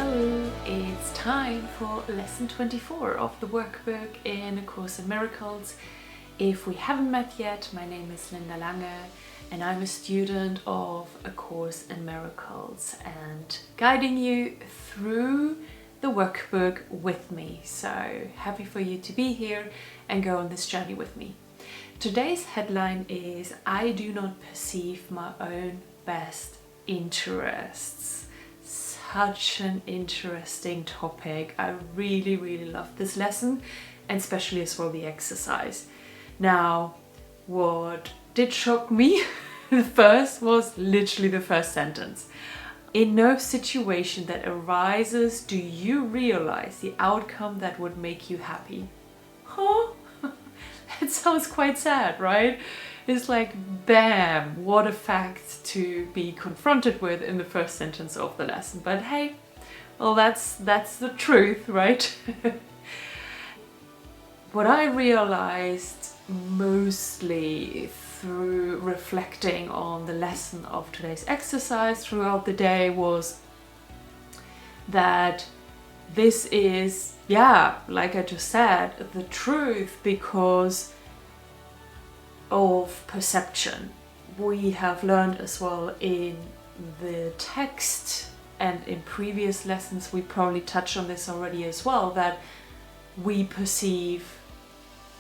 Hello, it's time for lesson 24 of the workbook in A Course in Miracles. If we haven't met yet, my name is Lange and I'm a student of A Course in Miracles and guiding you through the workbook with me. So happy for you to be here and go on this journey with me. Today's headline is I do not perceive my own best interests. Such an interesting topic. I really love this lesson, and especially as well the exercise. Now, what did shock me first was literally the first sentence. In no situation that arises do you realize the outcome that would make you happy. Huh? It sounds quite sad, right? It's like, bam, what a fact to be confronted with in the first sentence of the lesson. But hey, well, that's the truth, right? What I realized mostly through reflecting on the lesson of today's exercise throughout the day was that this is, like I just said, the truth because of perception. We have learned as well in the text and in previous lessons, we probably touched on this already as well, that we perceive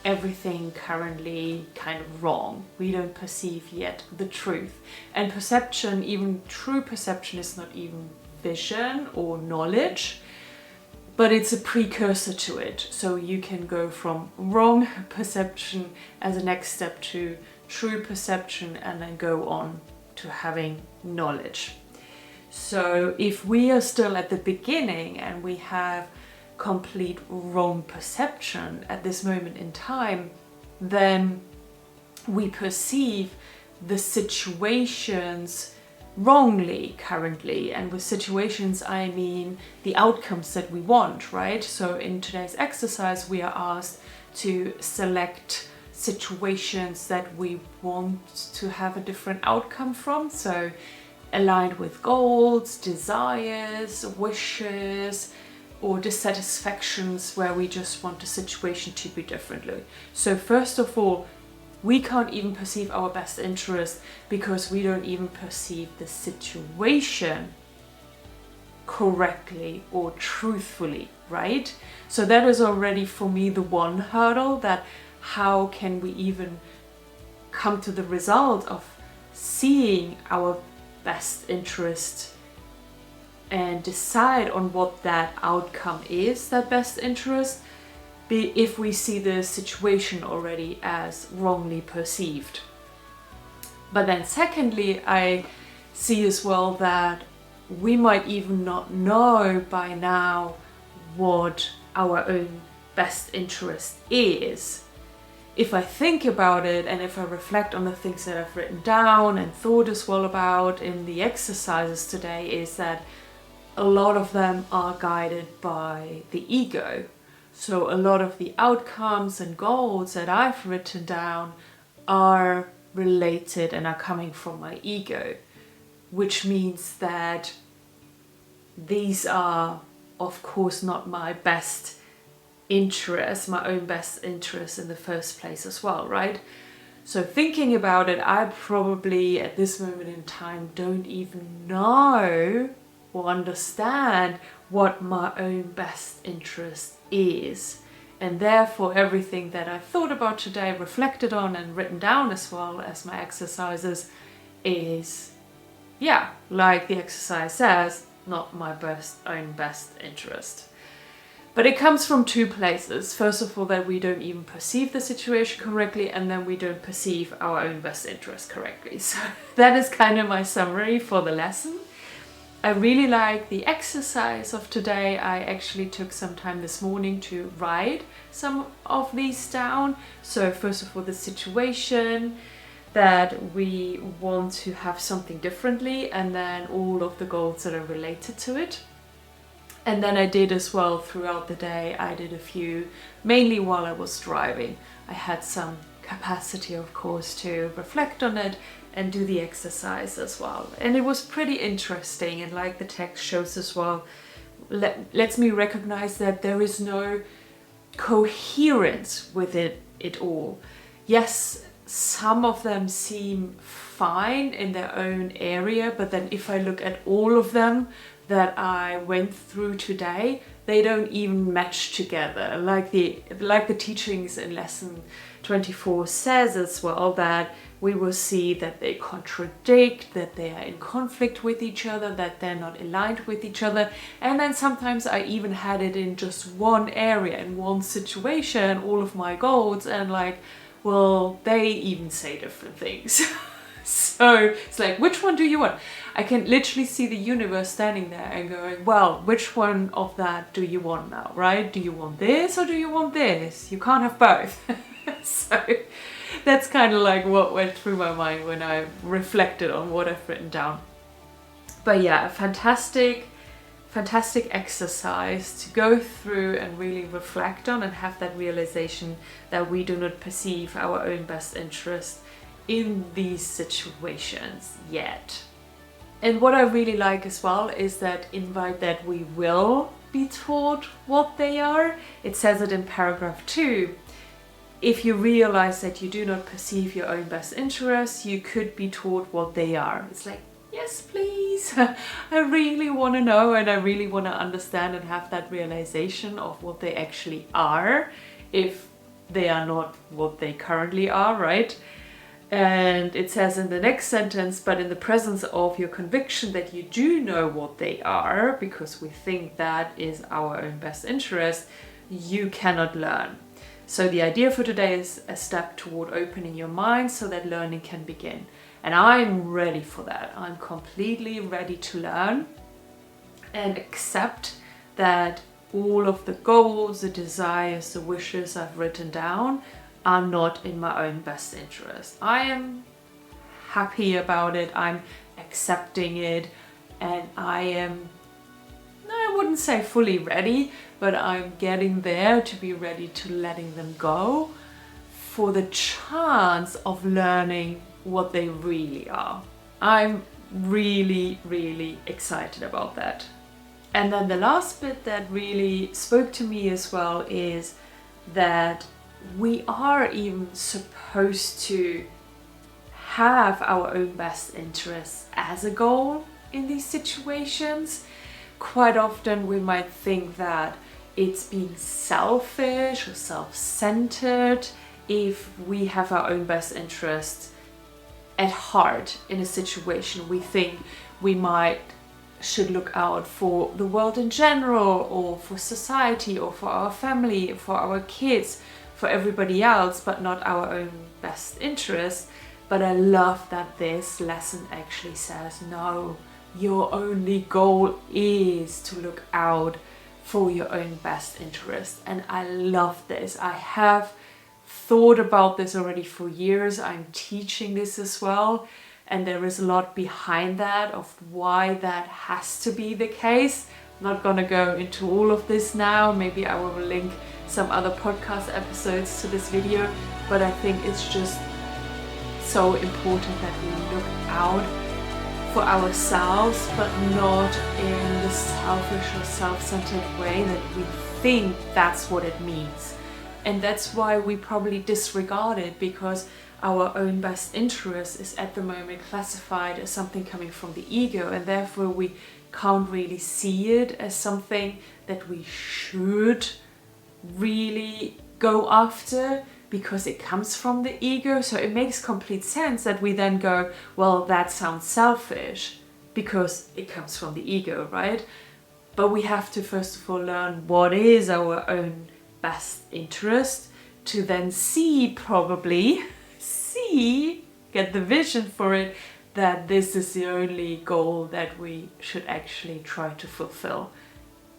everything currently kind of wrong. We don't perceive yet the truth. And perception, even true perception, is not even vision or knowledge, but it's a precursor to it. So you can go from wrong perception as a next step to true perception and then go on to having knowledge. So if we are still at the beginning and we have complete wrong perception at this moment in time, then we perceive the situations wrongly currently. And with situations I mean the outcomes that we want, right? So in today's exercise we are asked to select situations that we want to have a different outcome from, so aligned with goals, desires, wishes, or dissatisfactions where we just want the situation to be differently. So first of all, we can't even perceive our best interest because we don't even perceive the situation correctly or truthfully, right? So that is already for me the one hurdle, that how can we even come to the result of seeing our best interest and decide on what that outcome is, that best interest, if we see the situation already as wrongly perceived. But then secondly, I see as well that we might even not know by now what our own best interest is. If I think about it and if I reflect on the things that I've written down and thought as well about in the exercises today, is that a lot of them are guided by the ego. So a lot of the outcomes and goals that I've written down are related and are coming from my ego, which means that these are, of course, not my best interest, my own best interest in the first place as well, right? So thinking about it, I probably at this moment in time don't even know or understand what my own best interest is. And therefore everything that I thought about today, reflected on and written down as well as my exercises is, like the exercise says, not my own best interest. But it comes from two places. First of all, that we don't even perceive the situation correctly, and then we don't perceive our own best interest correctly. So that is kind of my summary for the lesson. I really like the exercise of today. I actually took some time this morning to write some of these down. So first of all, the situation, that we want to have something differently, and then all of the goals that are related to it. And then I did as well throughout the day, I did a few, mainly while I was driving. I had some capacity, of course, to reflect on it and do the exercise as well. And it was pretty interesting, and like the text shows as well, lets me recognize that there is no coherence with it all. Yes, some of them seem fine in their own area, but then if I look at all of them that I went through today, they don't even match together. Like the teachings in lesson 24 says as well, that we will see that they contradict, that they are in conflict with each other, that they're not aligned with each other. And then sometimes I even had it in just one area, in one situation, all of my goals, and like, well, they even say different things. So it's like, which one do you want? I can literally see the universe standing there and going, well, which one of that do you want now, right? Do you want this or do you want this? You can't have both. So that's kind of like what went through my mind when I reflected on what I've written down. But yeah, a fantastic exercise to go through and really reflect on and have that realization that we do not perceive our own best interest in these situations yet. And what I really like as well is that invite that we will be taught what they are. It says it in paragraph 2. If you realize that you do not perceive your own best interests, you could be taught what they are. It's like, yes, please. I really want to know, and I really want to understand and have that realization of what they actually are, if they are not what they currently are, right? And it says in the next sentence, but in the presence of your conviction that you do know what they are, because we think that is our own best interest, you cannot learn. So the idea for today is a step toward opening your mind so that learning can begin. And I'm ready for that. I'm completely ready to learn and accept that all of the goals, the desires, the wishes I've written down are not in my own best interest. I am happy about it. I'm accepting it, and I wouldn't say fully ready, but I'm getting there to be ready to letting them go for the chance of learning what they really are. I'm really, really excited about that. And then the last bit that really spoke to me as well is that we are even supposed to have our own best interests as a goal in these situations. Quite often we might think that it's being selfish or self-centered if we have our own best interests at heart in a situation. We think we should look out for the world in general, or for society, or for our family, for our kids, for everybody else, but not our own best interest. But I love that this lesson actually says, no, your only goal is to look out for your own best interest. And I love this. I have thought about this already for years. I'm teaching this as well, and there is a lot behind that of why that has to be the case. I'm not gonna go into all of this now. Maybe I will link some other podcast episodes to this video, but I think it's just so important that we look out for ourselves, but not in the selfish or self-centered way that we think that's what it means. And that's why we probably disregard it, because our own best interest is at the moment classified as something coming from the ego, and therefore we can't really see it as something that we should really go after, because it comes from the ego. So it makes complete sense that we then go, well, that sounds selfish because it comes from the ego, right? But we have to first of all learn what is our own best interest, to then get the vision for it, that this is the only goal that we should actually try to fulfill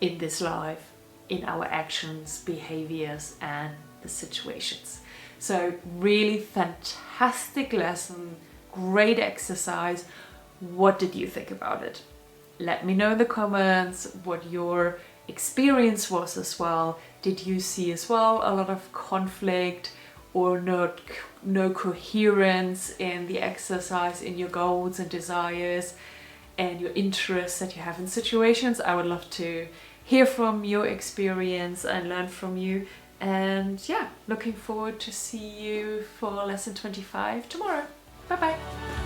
in this life, in our actions, behaviors, and the situations. So really fantastic lesson, great exercise. What did you think about it? Let me know in the comments what your experience was as well. Did you see as well a lot of conflict or no coherence in the exercise, in your goals and desires and your interests that you have in situations? I would love to hear from your experience and learn from you. And yeah, looking forward to see you for lesson 25 tomorrow. Bye bye.